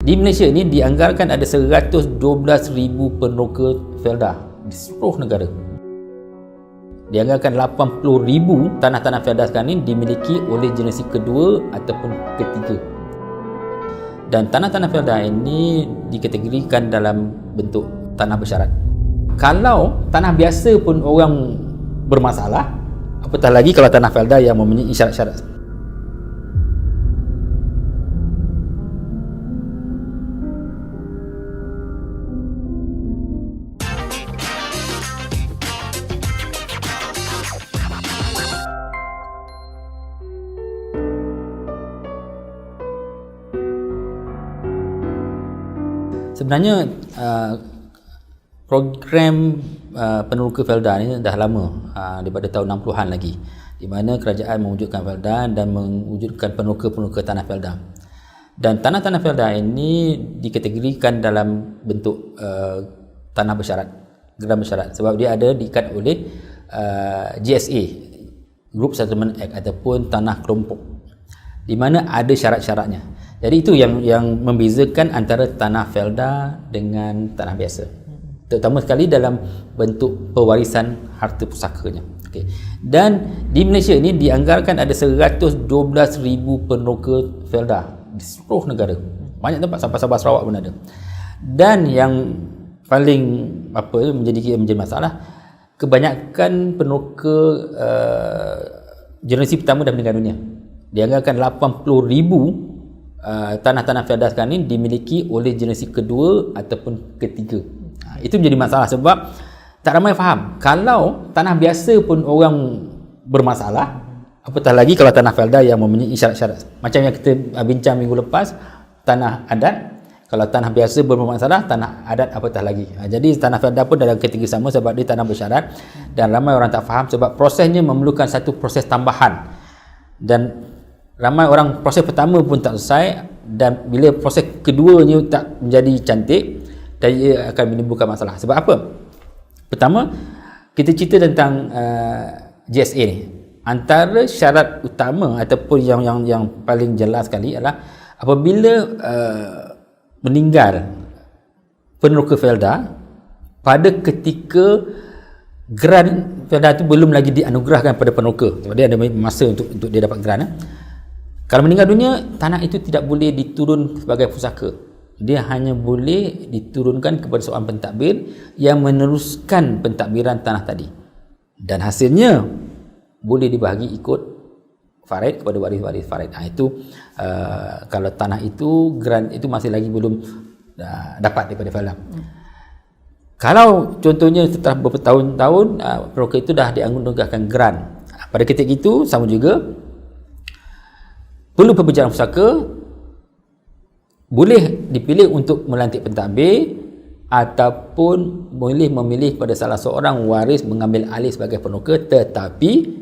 Di Malaysia ini dianggarkan ada 112,000 peneroka felda di seluruh negara. Dianggarkan 80,000 tanah-tanah felda sekarang ini dimiliki oleh generasi kedua ataupun ketiga. Dan tanah-tanah felda ini dikategorikan dalam bentuk tanah bersyarat. Kalau tanah biasa pun orang bermasalah, apatah lagi kalau tanah felda yang mempunyai syarat-syarat. Sebenarnya program peneroka felda ini dah lama, daripada tahun 60-an lagi, di mana kerajaan mewujudkan felda dan mewujudkan peneroka-peneroka tanah felda. Dan tanah-tanah felda ini dikategorikan dalam bentuk tanah bersyarat, geran bersyarat, sebab dia ada diikat oleh GSA, Group Settlement Act, ataupun tanah kelompok, di mana ada syarat-syaratnya. Jadi itu yang membezakan antara tanah felda dengan tanah biasa, terutama sekali dalam bentuk pewarisan harta pusakanya. Okay. Dan di Malaysia ini dianggarkan ada 112,000 peneroka felda di seluruh negara. Banyak tempat, sampai Sabah Sarawak pun ada. Dan yang paling menjadi masalah, kebanyakan peneroka generasi pertama dah meninggal dunia. Dianggarkan 80,000 tanah-tanah felda sekarang ini dimiliki oleh generasi kedua ataupun ketiga. Itu menjadi masalah sebab tak ramai faham. Kalau tanah biasa pun orang bermasalah, apatah lagi kalau tanah felda yang mempunyai syarat-syarat. Macam yang kita bincang minggu lepas, tanah adat. Kalau tanah biasa bermasalah, tanah adat apatah lagi. Jadi tanah felda pun dalam kategori sama sebab dia tanah bersyarat, dan ramai orang tak faham sebab prosesnya memerlukan satu proses tambahan. Dan ramai orang proses pertama pun tak selesai, dan bila proses keduanya tak menjadi cantik, dan ia akan menimbulkan masalah. Sebab apa? Pertama, kita cerita tentang GSA ni. Antara syarat utama ataupun yang paling jelas sekali adalah apabila meninggal peneroka felda pada ketika geran felda itu belum lagi dianugerahkan pada peneroka, sebab dia ada masa untuk dia dapat geran. Kalau meninggal dunia, tanah itu tidak boleh diturun sebagai pusaka. Dia hanya boleh diturunkan kepada seorang pentadbir yang meneruskan pentadbiran tanah tadi. Dan hasilnya boleh dibahagi ikut faraid kepada waris-waris faraid. Itu kalau tanah itu, geran itu masih lagi belum dapat daripada felda. Kalau contohnya setelah beberapa tahun-tahun peneroka itu dah dianugerahkan geran, pada ketika itu sama juga perlu pembicaraan pusaka, boleh dipilih untuk melantik pentadbir ataupun boleh memilih pada salah seorang waris mengambil alih sebagai peneroka, tetapi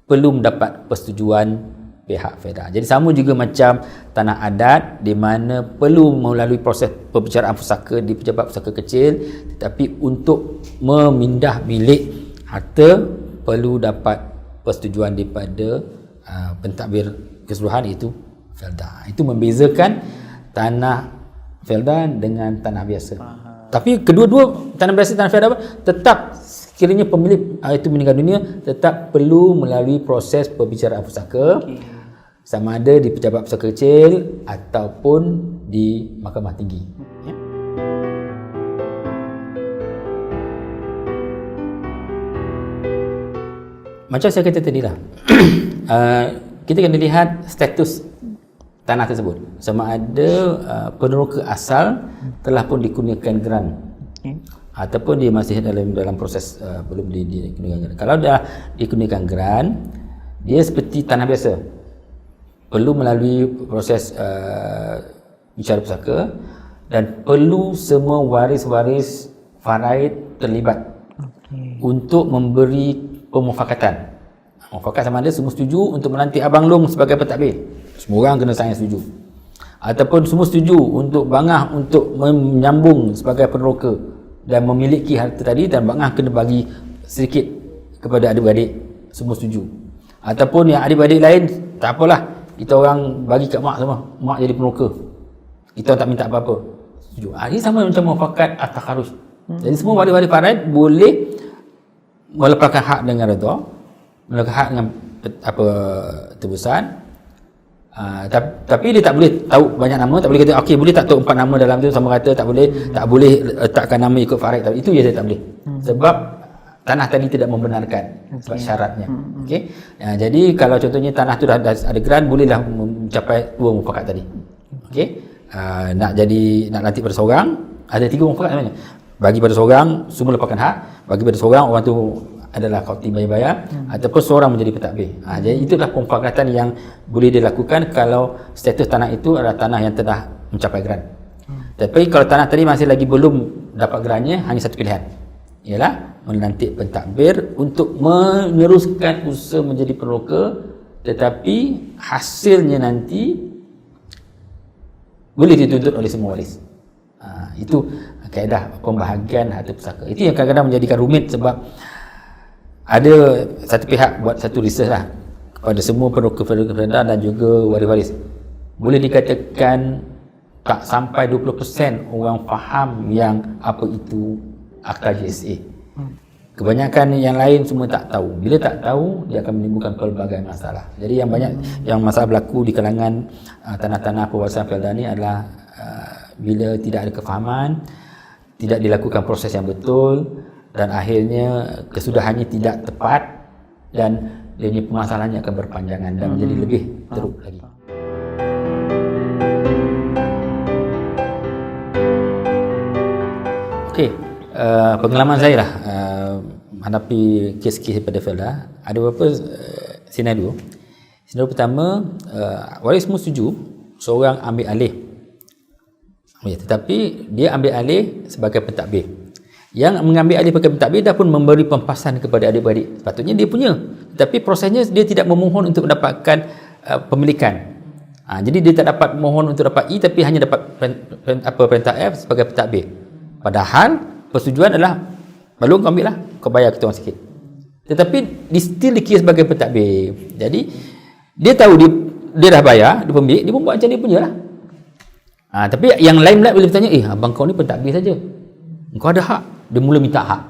perlu mendapat persetujuan pihak felda. Jadi sama juga macam tanah adat, di mana perlu melalui proses pembicaraan pusaka di pejabat pusaka kecil, tetapi untuk memindah bilik harta perlu dapat persetujuan daripada pentadbir keseluruhan, itu felda. Itu membezakan tanah felda dengan tanah biasa. Tapi kedua-dua, tanah biasa dan tanah felda, tetap sekiranya pemilik itu meninggal dunia, tetap perlu melalui proses perbicaraan pusaka, sama ada di pejabat pusaka kecil ataupun di mahkamah tinggi. Ya. Macam saya kata tadi lah, kita kena lihat status tanah tersebut, sama ada peneroka asal telah pun dikurniakan geran, ataupun dia masih dalam proses belum dikurniakan geran. Kalau dah dikurniakan geran, dia seperti tanah biasa, perlu melalui proses bicara pusaka, dan perlu semua waris-waris faraid terlibat untuk memberi pemufakatan. Mufakat sama ada semua setuju untuk melantik Abang Long sebagai pentadbir. Semua orang kena sign setuju. Ataupun semua setuju untuk bangah untuk menyambung sebagai peneroka dan memiliki harta tadi, dan bangah kena bagi sedikit kepada adik-beradik. Semua setuju. Ataupun yang adik-beradik lain, tak apalah, kita orang bagi kat mak semua, mak jadi peneroka. kita tak minta apa-apa. Setuju. Ini sama macam muafakat at-takharruj. Jadi semua waris-waris faraid boleh melepaskan hak dengan redha, melepaskan hak dengan tebusan. Tapi dia tak boleh tahu banyak nama, tak boleh kata okey boleh tak tahu 4 nama dalam tu, sama kata tak boleh letakkan nama ikut faraid. Itu je saya tak boleh. Sebab tanah tadi tidak membenarkan sebab syaratnya. Okey. Jadi kalau contohnya tanah tu dah ada geran, bolehlah mencapai 2 mufakat tadi. Okey. Nak lantik pada seorang, ada 3 mufakat sebenarnya. Bagi pada seorang semua lepaskan hak, bagi pada seorang orang tu adalah kauti bayar ataupun seorang menjadi pentadbir. Jadi itulah pemufakatan yang boleh dilakukan kalau status tanah itu adalah tanah yang telah mencapai geran. Tapi kalau tanah tadi masih lagi belum dapat gerannya, hanya satu pilihan, ialah melantik pentadbir untuk meneruskan usaha menjadi peroka, tetapi hasilnya nanti boleh dituntut oleh semua waris. Itu kaedah pembahagian harta pusaka. Itu yang kadang-kadang menjadikan rumit, sebab ada satu pihak buat satu research lah kepada semua peroka dan juga waris-waris. Boleh dikatakan tak sampai 20% orang faham yang apa itu akta JSA. Kebanyakan yang lain semua tak tahu. Bila tak tahu, dia akan menimbulkan pelbagai masalah. Jadi yang banyak yang masalah berlaku di kalangan tanah-tanah pewarisan feodal ni adalah bila tidak ada kefahaman, tidak dilakukan proses yang betul, dan akhirnya kesudahannya tidak tepat, dan dia punya permasalahannya akan berpanjangan dan menjadi lebih teruk lagi. Okey, pengalaman saya lah menghadapi kes-kes pada felda, ada beberapa senario. Senario pertama, waris semua setuju seorang ambil alih, tetapi dia ambil alih sebagai pentadbir. Yang mengambil alih sebagai pentadbir dah pun memberi pempasan kepada adik-beradik. Sepatutnya dia punya, tapi prosesnya dia tidak memohon untuk mendapatkan pemilikan. Jadi dia tak dapat mohon untuk dapat E, tapi hanya dapat perintah F sebagai pentadbir. Padahal persetujuan adalah balung kau ambil lah, kau bayar kita orang sikit. Tetapi dia still dikira sebagai pentadbir. Jadi dia tahu dia dah bayar, dia pemilik, dia pun buat macam dia punya lah. Tapi yang lain pula boleh bertanya, abang kau ni pentadbir saja, engkau ada hak. Dia mula minta hak.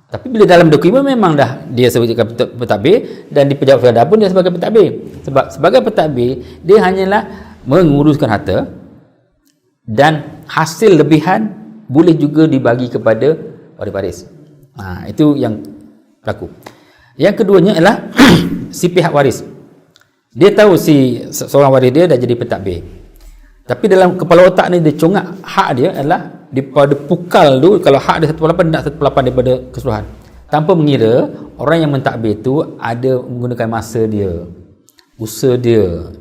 Tapi bila dalam dokumen memang dah dia sebagai pentadbir, dan di pejabat feodal pun dia sebagai pentadbir. Sebab sebagai pentadbir dia hanyalah menguruskan harta, dan hasil lebihan boleh juga dibagi kepada waris-waris. Itu yang berlaku. Yang keduanya adalah si pihak waris. Dia tahu si seorang waris dia dah jadi pentadbir. Tapi dalam kepala otak ni dia congak hak dia adalah daripada pukal tu, kalau hak dia 1/8 nak 1/8 daripada keseluruhan, tanpa mengira orang yang mentadbir tu ada menggunakan masa dia, usaha dia.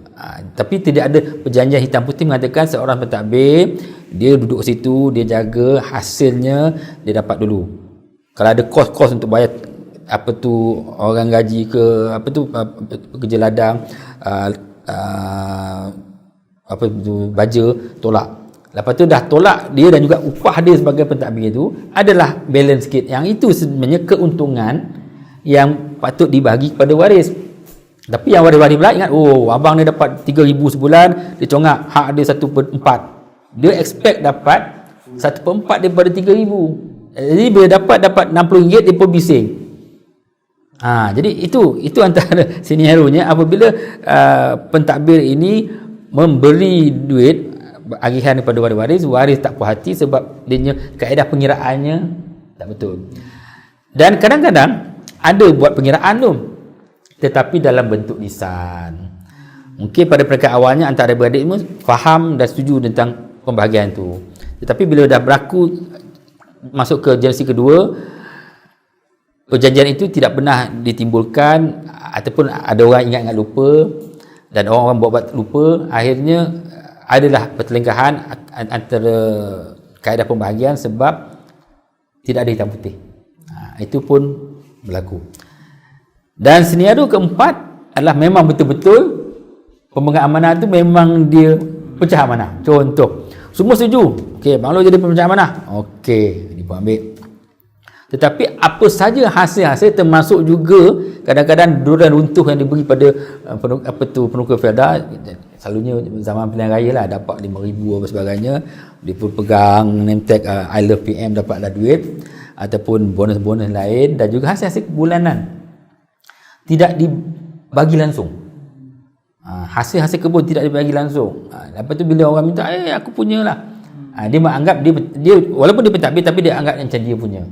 Tapi tidak ada perjanjian hitam putih mengatakan seorang pentadbir dia duduk situ, dia jaga hasilnya dia dapat dulu. Kalau ada kos-kos untuk bayar apa tu orang gaji ke apa tu pekerja ladang, apa tu baja, tolak. Lepas tu dah tolak dia, dan juga upah dia sebagai pentadbir itu adalah balance sikit. Yang itu sebenarnya keuntungan yang patut dibagi kepada waris. Tapi yang waris-waris pula ingat, abang ni dapat 3,000 sebulan, dia congak hak dia 1/4. Dia expect dapat 1/4 daripada 3,000. Jadi bila dapat RM60 dia pun bising. Jadi itu antara senario-nya apabila pentadbir ini memberi duit agihan kepada waris, waris tak puas hati sebab dia kaedah pengiraannya tak betul. Dan kadang-kadang ada buat pengiraan tu, tetapi dalam bentuk lisan. Mungkin pada peringkat awalnya antara adik-beradik semua faham dan setuju tentang pembahagian tu. Tetapi bila dah berlaku masuk ke generasi kedua, perjanjian itu tidak pernah ditimbulkan, ataupun ada orang ingat-ingat lupa, dan orang-orang buat lupa. Akhirnya adalah pertelingkahan antara kaedah pembahagian sebab tidak ada hitam putih. Itu pun berlaku. Dan senario keempat adalah memang betul-betul pemegang amanah tu memang dia pecah amanah. Contoh, semua setuju, okey, Bang Long jadi pemecah amanah, okey, dia pun ambil. Tetapi apa saja hasil-hasil termasuk juga kadang-kadang durian runtuh yang diberi pada penuka felda, selalunya zaman pilihan raya lah, dapat 5,000 apa sebagainya, dia pun pegang name tag I love PM, dapatlah duit, ataupun bonus-bonus lain, dan juga hasil-hasil bulanan tidak dibagi langsung. Hasil-hasil kebun tidak dibagi langsung. Lepas tu bila orang minta, aku punyalah, dia menganggap dia walaupun dia pentadbir tapi dia anggap macam dia punya.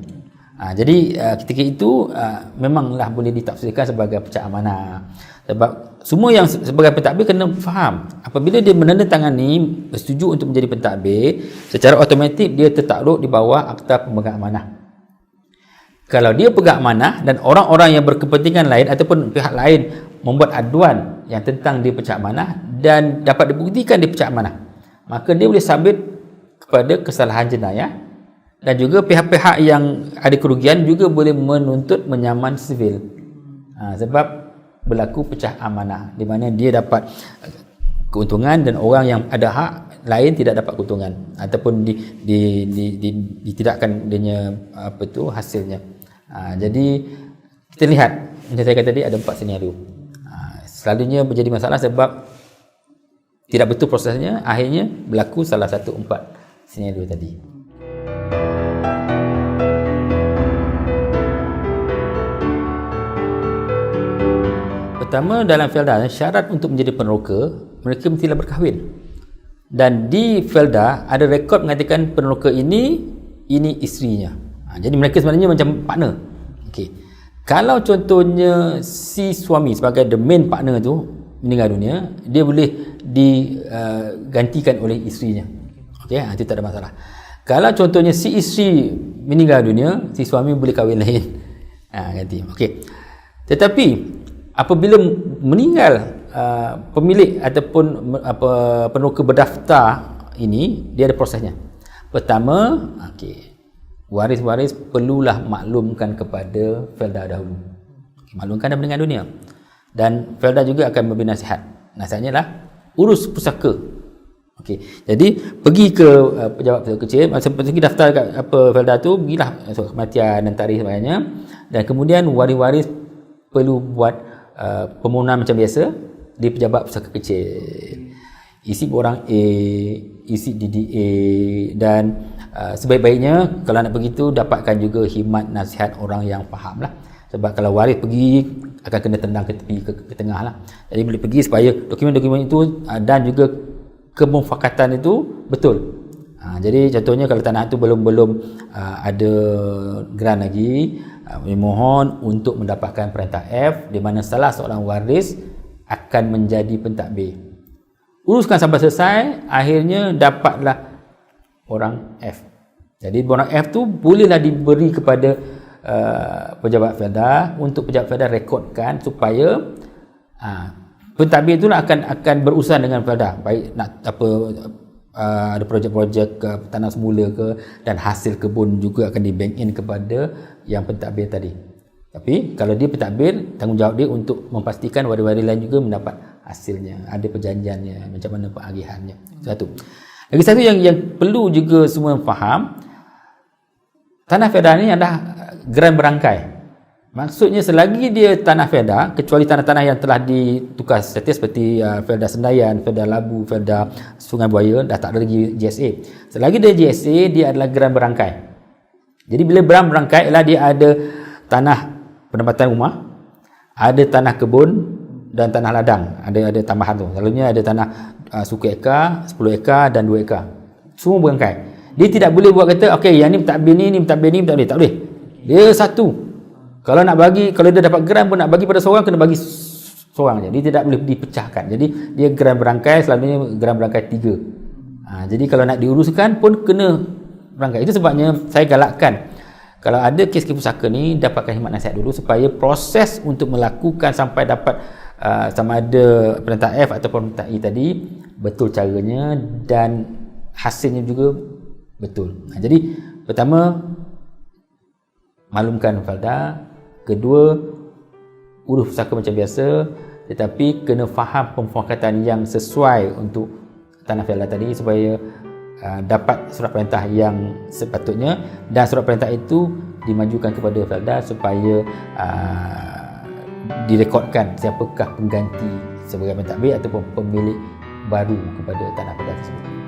Jadi ketika itu memanglah boleh ditafsirkan sebagai pecah amanah. Sebab semua yang sebagai pentadbir kena faham, apabila dia menandatangani bersetuju untuk menjadi pentadbir, secara automatik dia tertakluk di bawah Akta Pemegang Amanah. Kalau dia pegang amanah dan orang-orang yang berkepentingan lain ataupun pihak lain membuat aduan yang tentang dia pecah amanah dan dapat dibuktikan dia pecah amanah, maka dia boleh sabit kepada kesalahan jenayah, dan juga pihak-pihak yang ada kerugian juga boleh menuntut menyaman sivil. Sebab berlaku pecah amanah di mana dia dapat keuntungan dan orang yang ada hak lain tidak dapat keuntungan ataupun ditidakkan adanya hasilnya. Jadi kita lihat macam saya kata tadi ada 4 senario. Selalunya menjadi masalah sebab tidak betul prosesnya, akhirnya berlaku salah satu 4 senario tadi. Pertama, dalam felda syarat untuk menjadi peneroka mereka mestilah berkahwin, dan di felda ada rekod mengatakan peneroka ini isterinya. Jadi mereka sebenarnya macam partner. Okey. Kalau contohnya si suami sebagai the main partner tu meninggal dunia, dia boleh digantikan oleh isterinya. Okey, itu tak ada masalah. Kalau contohnya si isteri meninggal dunia, si suami boleh kahwin lain. Ganti. Okey. Tetapi apabila meninggal pemilik ataupun peneroka berdaftar ini, dia ada prosesnya. Pertama, waris-waris perlulah maklumkan kepada felda dahulu. Maklumkan dah meninggal dunia. Dan felda juga akan memberi nasihat. Nasihatnya lah urus pusaka. Jadi pergi ke pejabat pusaka kecil, pergi daftar kat felda tu, pergilah kematian dan tarikh sebagainya, dan kemudian waris-waris perlu buat permohonan macam biasa di pejabat pusaka kecil. Isi borang A, isi DDA, dan sebaik-baiknya kalau nak begitu dapatkan juga khidmat nasihat orang yang faham lah. Sebab kalau waris pergi akan kena tendang ke tepi, ke tengah lah. Jadi boleh pergi supaya dokumen-dokumen itu dan juga kemufakatan itu betul. Jadi contohnya kalau tanah itu belum ada grant lagi, mohon untuk mendapatkan perintah F di mana salah seorang waris akan menjadi pentadbir. Uruskan sampai selesai, akhirnya dapatlah orang F. Jadi orang F tu bolehlah diberi kepada pejabat felda, untuk pejabat felda rekodkan supaya pentadbir itulah akan berurusan dengan felda, baik nak ada projek-projek ke tanah semula ke, dan hasil kebun juga akan di-bank in kepada yang pentadbir tadi. Tapi kalau dia pentadbir, tanggungjawab dia untuk memastikan waris-waris lain juga mendapat hasilnya, ada perjanjiannya, macam mana pengagihannya. Satu. Lagi satu yang perlu juga semua faham, tanah felda ni adalah geran berangkai. Maksudnya selagi dia tanah felda, kecuali tanah-tanah yang telah ditukar status seperti felda Sendayan, felda Labu, felda Sungai Buaya, dah tak ada lagi GSA. Selagi dia GSA, dia adalah geran berangkai. Jadi bila geran berangkai ialah dia ada tanah penempatan rumah, ada tanah kebun dan tanah ladang, ada tambahan tu. Selalunya ada tanah suku ekar, 10 ekar dan 2 ekar. Semua berangkai. Dia tidak boleh buat kata okey yang ni pentadbir ni pentadbir ni, tak boleh. Dia satu. Kalau nak bagi, kalau dia dapat geran pun nak bagi pada seorang, kena bagi seorang je. Dia tidak boleh dipecahkan. Jadi dia geran berangkai, selalunya geran berangkai 3. Jadi kalau nak diuruskan pun kena berangkai. Itu sebabnya saya galakkan, kalau ada kes-kes pusaka ni, dapatkan khidmat nasihat dulu supaya proses untuk melakukan sampai dapat sama ada perintah F ataupun perintah E tadi betul caranya dan hasilnya juga betul. Jadi pertama, maklumkan felda. Kedua, urus pusaka macam biasa, tetapi kena faham pemufakatan yang sesuai untuk tanah felda tadi supaya dapat surat perintah yang sepatutnya, dan surat perintah itu dimajukan kepada Felda supaya direkodkan siapakah pengganti sebagai pentadbir ataupun pemilik baru kepada tanah Felda tersebut.